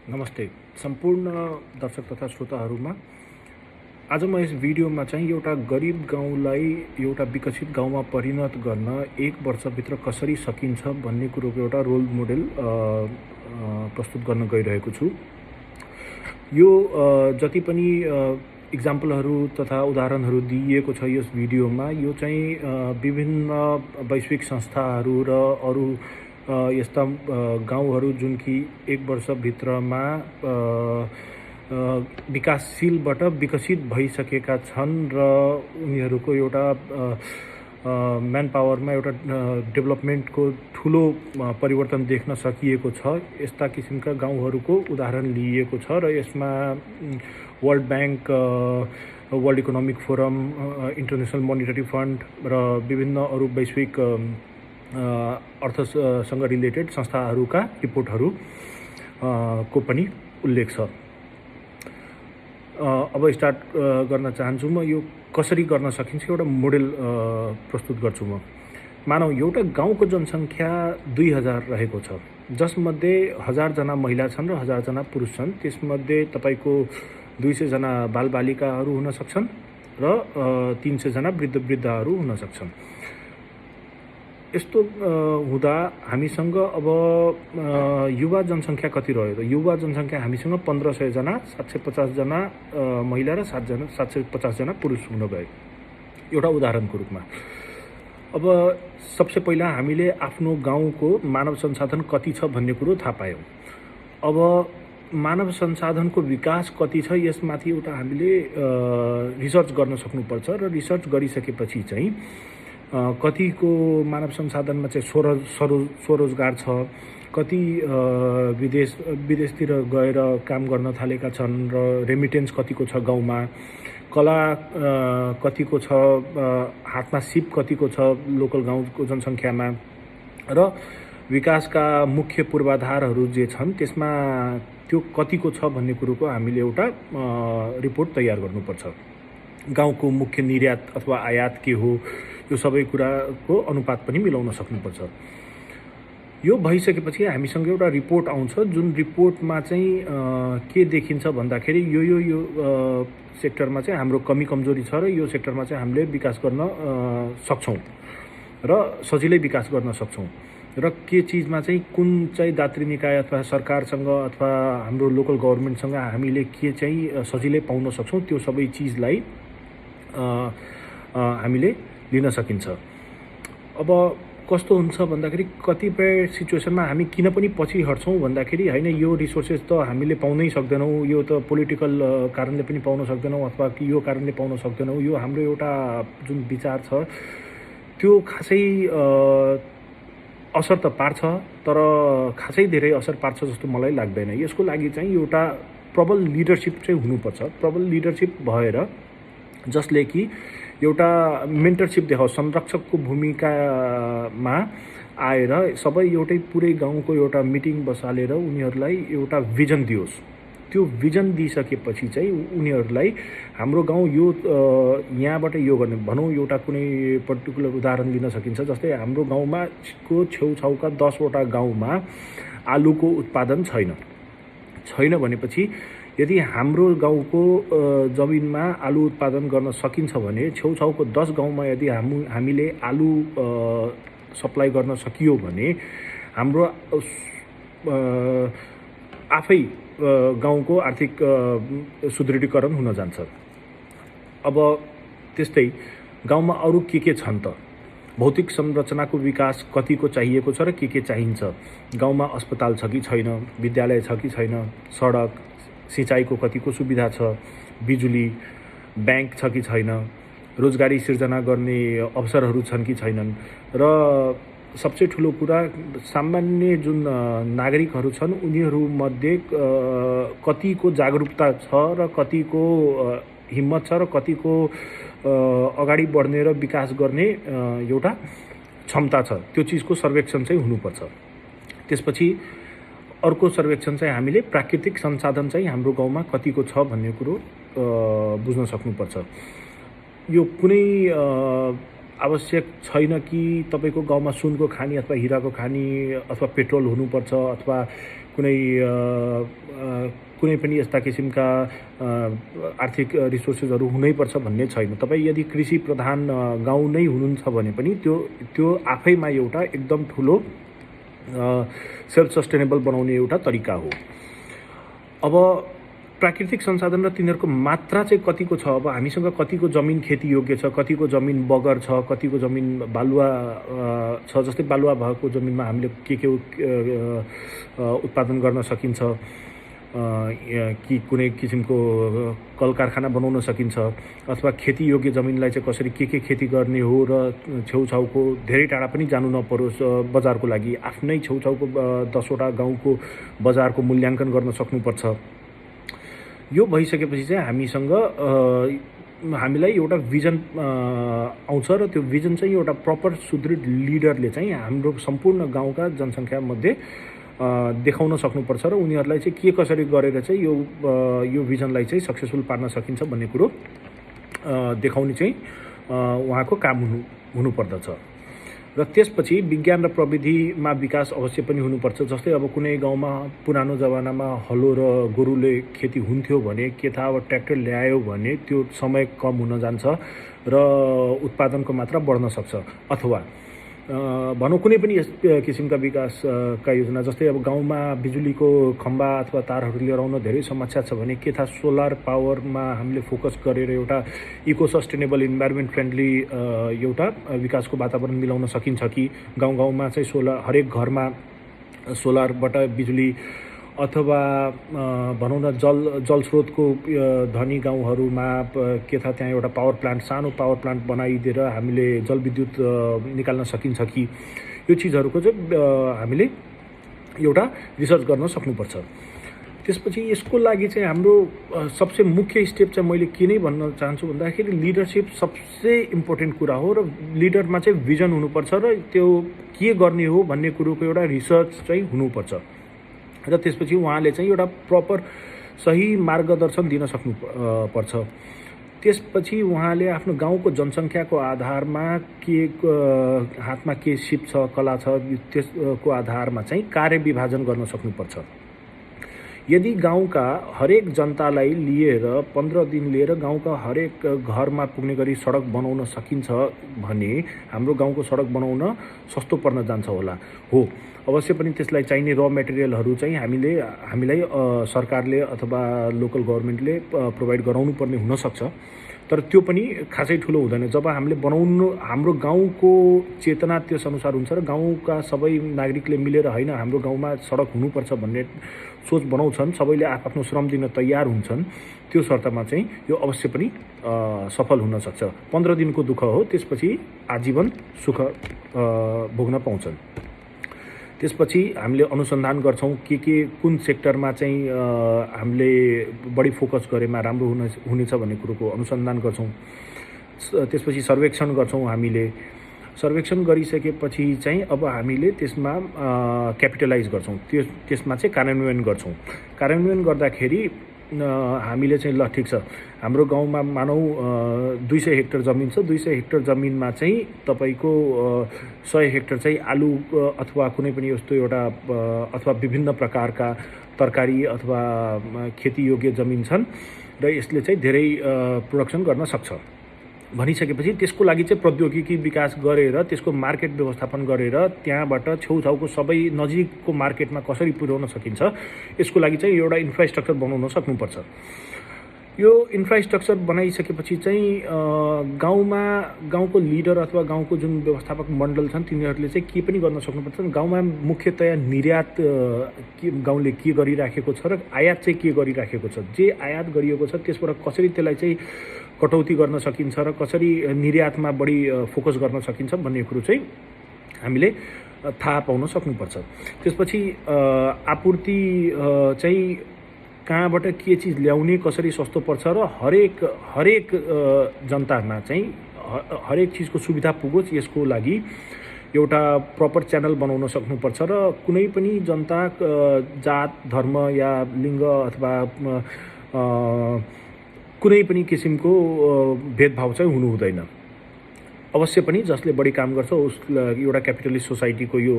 नमस्ते सम्पूर्ण दर्शक तथा श्रोताहरूमा आज म यस भिडियोमा चाहिँ एउटा गरिब गाउँलाई एउटा विकसित गाउँमा परिणत गर्न 1 वर्षभित्र कसरी सकिन्छ भन्ने कुरोको एउटा रोल मोडेल प्रस्तुत गर्न गइरहेको छु। यो जति पनि इक्जाम्पलहरू तथा उदाहरणहरू दिइएको छ यस भिडियोमा यो चाहिँ विभिन्न वैश्विक संस्थाहरू र अरू यस्ता गाउँहरू जुन कि 1 वर्षभित्रमा विकासशीलबाट विकसित भइसकेका छन् र उनीहरूको एउटा म्यान पावरमा एउटा डेभलपमेन्टको ठुलो परिवर्तन देख्न सकिएको छ। यस्ता किसिमका गाउँहरूको उदाहरण लिइएको छ र यसमा world bank, world economic forum, international monetary fund र विभिन्न अरू वैश्विक अर्थसँग रिलेटेड संस्थाहरूका रिपोर्टहरू को पनि उल्लेख छ। अब स्टार्ट गर्न चाहन्छु म यो कसरी गर्न सकिन्छ एउटा मोडेल प्रस्तुत गर्छु म। मानौ एउटा गाउँको जनसङ्ख्या 2000 रहेको छ, जसमध्ये 1000 जना महिला छन् र 1000 जना पुरुष छन्। त्यसमध्ये तपाईको 200 जना बालबालिकाहरू हुन सक्छन् र 300 जना वृद्धहरू हुन सक्छन्। यस्तो हुँदा हामीसँग अब युवा जनसङ्ख्या कति रह्यो त? युवा जनसङ्ख्या हामीसँग 1500 जना, 750 जना महिला र 750 जना पुरुष हुन गए एउटा उदाहरणको रूपमा। अब सबसे पहिला हामीले आफ्नो गाउँको मानव संसाधन कति छ भन्ने कुरो थाहा पायौँ। अब मानव संसाधनको विकास कति छ यसमाथि एउटा हामीले रिसर्च गर्न सक्नुपर्छ र रिसर्च गरिसकेपछि चाहिँ कतिको मानव संसाधनमा चाहिँ स्वरोजगार छ, कति विदेशतिर गएर काम गर्न थालेका छन् र रेमिटेन्स कतिको छ गाउँमा, कला कतिको छ, हातमा सिप कतिको छ लोकल गाउँको जनसङ्ख्यामा र विकासका मुख्य पूर्वाधारहरू जे छन् त्यसमा त्यो कतिको छ भन्ने कुरोको हामीले एउटा रिपोर्ट तयार गर्नुपर्छ। गाउँको मुख्य निर्यात अथवा आयात के हो यो सबै कुराको अनुपात पनि मिलाउन सक्नुपर्छ। यो भइसकेपछि हामीसँग एउटा रिपोर्ट आउँछ जुन रिपोर्टमा चाहिँ के देखिन्छ भन्दाखेरि यो सेक्टरमा चाहिँ हाम्रो कमी कमजोरी छ र यो सेक्टरमा चाहिँ हामीले विकास गर्न सक्छौँ र सजिलै विकास गर्न सक्छौँ र के चिजमा चाहिँ कुन चाहिँ दात्री निकाय अथवा सरकारसँग अथवा हाम्रो लोकल गभर्मेन्टसँग हामीले के चाहिँ सजिलै पाउन सक्छौँ त्यो सबै चिजलाई हामीले लिन सकिन्छ। अब कस्तो हुन्छ भन्दाखेरि कतिपय सिचुएसनमा हामी किन पनि पछि हट्छौँ भन्दाखेरि हैन यो रिसोर्सेस त हामीले पाउनै सक्दैनौँ, यो त पोलिटिकल कारणले पनि पाउन सक्दैनौँ अथवा कि यो कारणले पाउन सक्दैनौँ, यो हाम्रो एउटा जुन विचार छ त्यो खासै असर त पार्छ तर खासै धेरै असर पार्छ जस्तो मलाई लाग्दैन। यसको लागि चाहिँ एउटा प्रबल लिडरसिप चाहिँ हुनुपर्छ। प्रबल लिडरसिप भएर जसले कि एउटा मेन्टरसिप देखाओस्, संरक्षकको भूमिकामा आएर सबै एउटै पुरै गाउँको एउटा मिटिङ बसालेर उनीहरूलाई एउटा भिजन दियोस्। त्यो भिजन दिइसकेपछि चाहिँ उनीहरूलाई हाम्रो गाउँ यो यहाँबाट यो गर्ने भनौँ एउटा कुनै पर्टिकुलर उदाहरण लिन सकिन्छ। जस्तै हाम्रो गाउँमा को छेउछाउका 10 वटा गाउँमा आलुको उत्पादन छैन भनेपछि यदि हाम्रो गाउँको जमिनमा आलु उत्पादन गर्न सकिन्छ भने छेउछाउको 10 गाउँमा यदि हामीले आलु सप्लाई गर्न सकियो भने हाम्रो आफै गाउँको आर्थिक सुदृढीकरण हुन जान्छ। अब त्यस्तै गाउँमा अरू के छन् त? भौतिक संरचनाको विकास कतिको चाहिएको छ र के चाहिन्छ? गाउँमा अस्पताल छ कि छैन, विद्यालय छ कि छैन, सडक सिँचाइको कतिको सुविधा छ, बिजुली, ब्याङ्क छ कि छैन, रोजगारी सिर्जना गर्ने अवसरहरू छन् कि छैनन् र सबसे ठुलो कुरा सामान्य जुन नागरिकहरू छन् उनीहरूमध्ये कतिको जागरुकता छ र कतिको हिम्मत छ र कतिको अगाडि बढ्ने र विकास गर्ने एउटा क्षमता छ, त्यो चिजको सर्वेक्षण चाहिँ हुनुपर्छ। त्यसपछि अर्को सर्वेक्षण चाहिँ हामीले प्राकृतिक संसाधन चाहिँ हाम्रो गाउँमा कतिको छ भन्ने कुरो बुझ्न सक्नुपर्छ। यो कुनै आवश्यक छैन कि तपाईको गाउँमा सुनको खानी अथवा हिराको खानी अथवा पेट्रोल हुनुपर्छ अथवा कुनै कुनै पनि यस्ता किसिमका आर्थिक रिसोर्सेसहरू हुनैपर्छ भन्ने छैन। तपाईँ यदि कृषि प्रधान गाउँ नै हुनुहुन्छ भने पनि त्यो आफैमा एउटा एकदम ठुलो सेल्फ सस्टेनेबल बनाउने एउटा तरिका हो। अब प्राकृतिक संसाधन र तिनीहरूको मात्रा चाहिँ कतिको छ, अब हामीसँग कतिको जमिन खेतीयोग्य छ, कतिको जमिन बगर छ, कतिको जमिन बालुवा छ। जस्तै बालुवा भएको जमिनमा हामीले के उत्पादन गर्न सकिन्छ, कि कुनै किसिमको कल कारखाना बनाउन सकिन्छ, अथवा खेतीयोग्य जमिनलाई चाहिँ कसरी के खेती गर्ने हो र छेउछाउको धेरै टाढा पनि जानु नपरोस् बजारको लागि। आफ्नै छेउछाउको 10वटा गाउँको बजारको मूल्याङ्कन गर्न सक्नुपर्छ। यो भइसकेपछि चाहिँ हामीलाई एउटा भिजन आउँछ र त्यो भिजन चाहिँ एउटा प्रपर सुदृढ लिडरले चाहिँ हाम्रो सम्पूर्ण गाउँका जनसङ्ख्यामध्ये देखाउन सक्नुपर्छ र उनीहरूलाई चाहिँ के कसरी गरेर चाहिँ यो भिजनलाई चाहिँ सक्सेसफुल पार्न सकिन्छ भन्ने कुरो देखाउने चाहिँ उहाँको काम हुनुपर्दछ। र त्यसपछि विज्ञान र प्रविधिमा विकास अवश्य पनि हुनुपर्छ। जस्तै अब कुनै गाउँमा पुरानो जमानामा हलो र गोरुले खेती हुन्थ्यो भने के थाहा अब ट्र्याक्टर ल्यायो भने त्यो समय कम हुन जान्छ र उत्पादनको मात्रा बढ्न सक्छ। अथवा भनौँ कुनै पनि यस किसिमका विकासका योजना, जस्तै अब गाउँमा बिजुलीको खम्बा अथवा तारहरू लिएर आउन धेरै समस्या छ भने के थाहा सोलर पावरमा हामीले फोकस गरेर एउटा इको सस्टेनेबल इन्भाइरोमेन्ट फ्रेन्डली एउटा विकासको वातावरण मिलाउन सकिन्छ कि गाउँ गाउँमा चाहिँ हरेक घरमा सोलरबाट बिजुली, अथवा भनौँ न जल स्रोतको धनी गाउँहरूमा के थाहा त्यहाँ एउटा पावर प्लान्ट, सानो पावर प्लान्ट बनाइदिएर हामीले जलविद्युत निकाल्न सकिन्छ कि। यो चिजहरूको चाहिँ हामीले एउटा रिसर्च गर्न सक्नुपर्छ। त्यसपछि यसको लागि चाहिँ हाम्रो सबसे मुख्य स्टेप चाहिँ मैले के नै भन्न चाहन्छु भन्दाखेरि लिडरसिप सबसे इम्पोर्टेन्ट कुरा हो र लिडरमा चाहिँ भिजन हुनुपर्छ र त्यो के गर्ने हो भन्ने कुरोको एउटा रिसर्च चाहिँ हुनुपर्छ। र त्यसपछि उहाँले चाहिँ एउटा प्रपर सही मार्गदर्शन दिन सक्नु पर्छ। त्यसपछि उहाँले आफ्नो गाउँको जनसङ्ख्याको आधारमा हातमा के सिप छ, कला छ, त्यसको आधारमा चाहिँ कार्य विभाजन गर्न सक्नुपर्छ। यदि गाउँका हरेक जनतालाई लिएर 15 दिन लिएर गाउँका हरेक घरमा पुग्ने गरी सडक बनाउन सकिन्छ भने हाम्रो गाउँको सडक बनाउन सस्तो पर्न जान्छ होला। हो, अवश्य पनि त्यसलाई चाहिने र मेटेरियलहरू चाहिँ हामीलाई सरकारले अथवा लोकल गभर्मेन्टले प्रोभाइड गराउनु पर्ने हुनसक्छ। तर त्यो पनि खासै ठुलो हुँदैन। जब हामीले हाम्रो गाउँको चेतना त्यस अनुसार हुन्छ र गाउँका सबै नागरिकले मिलेर होइन हाम्रो गाउँमा सडक हुनुपर्छ भन्ने सोच बनाउँछन्, सबैले आफ्नो श्रम दिन तयार हुन्छन्, त्यो शर्तमा चाहिँ यो अवश्य पनि सफल हुन सक्छ। 15 दिनको दुःख हो, त्यसपछि आजीवन सुख भोग्न पाउँछन्। त्यसपछि हामीले अनुसन्धान गर्छौँ कुन सेक्टरमा चाहिँ हामीले बढी फोकस गरेमा राम्रो हुनेछ भन्ने कुरोको अनुसन्धान गर्छौँ। त्यसपछि सर्वेक्षण गर्छौँ। हामीले सर्वेक्षण गरिसकेपछि चाहिँ अब हामीले त्यसमा क्यापिटलाइज गर्छौँ, त्यसमा चाहिँ कार्यान्वयन गर्छौँ। कार्यान्वयन गर्दाखेरि हामीले चाहिँ ल ठिक छ, हाम्रो गाउँमा मानौँ 200 हेक्टर जमिन छ, 200 हेक्टर जमिनमा चाहिँ तपाईँको 100 हेक्टर चाहिँ आलु अथवा कुनै पनि यस्तो एउटा अथवा विभिन्न प्रकारका तरकारी अथवा खेतीयोग्य जमिन छन् र यसले चाहिँ धेरै प्रोडक्सन गर्न सक्छ भनिसकेपछि त्यसको लागि चाहिँ प्रौद्योगिकी विकास गरेर त्यसको मार्केट व्यवस्थापन गरेर त्यहाँबाट छेउछाउको सबै नजिकको मार्केटमा कसरी पुर्याउन सकिन्छ यसको लागि चाहिँ एउटा इन्फ्रास्ट्रक्चर बनाउन सक्नुपर्छ। यो इन्फ्रास्ट्रक्चर बनाइसकेपछि चाहिँ गाउँको लिडर अथवा गाउँको जुन व्यवस्थापक मण्डल छन् तिनीहरूले चाहिँ के पनि गर्न सक्नुपर्छ। गाउँमा मुख्यतया निर्यात गाउँले के गरिराखेको छ र आयात चाहिँ के गरिराखेको छ, जे आयात गरिएको छ त्यसबाट कसरी त्यसलाई चाहिँ कटौती गर्न सकिन्छ र कसरी निर्यातमा बढी फोकस गर्न सकिन्छ भन्ने कुरो चाहिँ हामीले थाहा पाउन सक्नुपर्छ। त्यसपछि आपूर्ति चाहिँ कहाँबाट के चिज ल्याउने, कसरी सस्तो पर्छ र हरेक जनतामा चाहिँ हरेक चिजको सुविधा पुगोस् यसको लागि एउटा प्रपर च्यानल बनाउन सक्नुपर्छ र कुनै पनि जनता जात धर्म या लिङ्ग अथवा कुनै पनि किसिमको भेदभाव चाहिँ हुनु हुँदैन। अवश्य पनि जसले बढी काम गर्छ उसलाई एउटा क्यापिटलिस्ट सोसाइटीको यो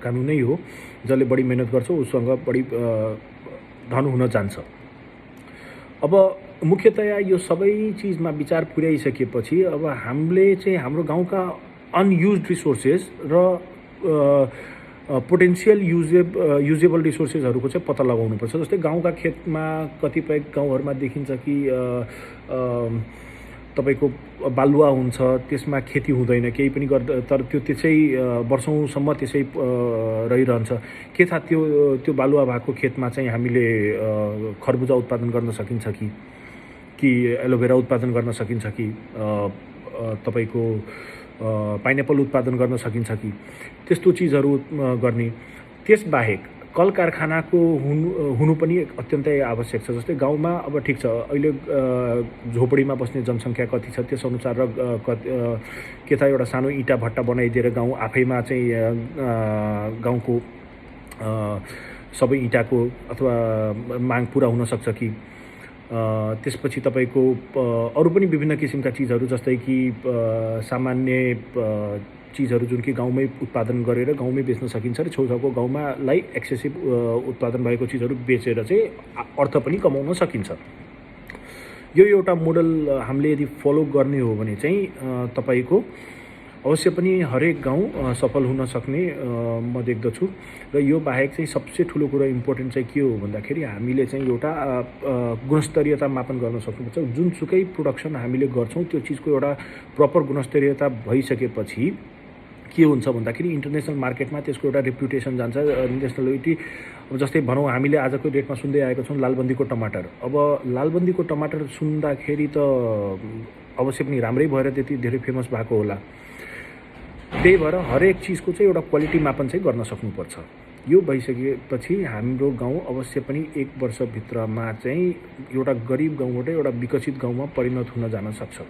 कानुन नै हो, जसले बढी मेहनत गर्छ उसँग बढी धन हुन जान्छ। अब मुख्यतया यो सबै चिजमा विचार पुर्याइसकेपछि अब हामीले चाहिँ हाम्रो गाउँका अनयुज्ड रिसोर्सेस र पोटेन्सियल युजेबल रिसोर्सेसहरूको चाहिँ पत्ता लगाउनुपर्छ। जस्तै गाउँका खेतमा कतिपय गाउँहरूमा देखिन्छ कि तपाईँको बालुवा हुन्छ, त्यसमा खेती हुँदैन, केही पनि गर्दा तर त्यो त्यसै वर्षौँसम्म त्यसै रहिरहन्छ। के थाहा त्यो बालुवा भएको खेतमा चाहिँ हामीले खरबुजा उत्पादन गर्न सकिन्छ कि एलोभेरा उत्पादन गर्न सकिन्छ कि तपाईँको पाइनएप्पल उत्पादन गर्न सकिन्छ कि त्यस्तो चिजहरू गर्ने। त्यसबाहेक कल कारखानाको हुनु पनि अत्यन्तै आवश्यक छ। जस्तै गाउँमा अब ठिक छ, अहिले झोपडीमा बस्ने जनसङ्ख्या कति छ त्यस अनुसार र के त एउटा सानो इँटा भट्टा बनाइदिएर गाउँ आफैमा चाहिँ गाउँको सबै इँटाको अथवा माग पुरा हुन सक्छ कि त्यसपछि तपाईँको अरू पनि विभिन्न किसिमका चिजहरू जस्तै कि सामान्य चिजहरू जुन कि गाउँमै उत्पादन गरेर गाउँमै बेच्न सकिन्छ र छेउछाउको गाउँमालाई एक्सेसिभ उत्पादन भएको चिजहरू बेचेर चाहिँ अर्थ पनि कमाउन सकिन्छ। यो एउटा मोडल हामीले यदि फलो गर्ने हो भने चाहिँ तपाईँको अवश्य पनि हरेक गाउँ सफल हुन सक्ने म देख्दछु। र यो बाहेक चाहिँ सबसे ठुलो कुरा इम्पोर्टेन्ट चाहिँ के हो भन्दाखेरि हामीले चाहिँ एउटा गुणस्तरीयता मापन गर्न सक्नुपर्छ। जुनसुकै प्रोडक्सन हामीले गर्छौँ त्यो चिजको एउटा प्रपर गुणस्तरीयता भइसकेपछि के हुन्छ भन्दाखेरि इन्टरनेसनल मार्केटमा त्यसको एउटा रेप्युटेसन जान्छ, नेसनलिटी। अब जस्तै भनौँ हामीले आजको डेटमा सुन्दै आएको छौँ लालबन्दीको टमाटर। अब लालबन्दीको टमाटर सुन्दाखेरि त अवश्य पनि राम्रै भएर त्यति धेरै फेमस भएको होला। त्यही भएर हरेक चिजको चाहिँ एउटा क्वालिटी मापन चाहिँ गर्न सक्नुपर्छ। यो भइसकेपछि हाम्रो गाउँ अवश्य पनि 1 वर्षभित्रमा चाहिँ एउटा गरिब गाउँबाट एउटा विकसित गाउँमा परिणत हुन जान सक्छ।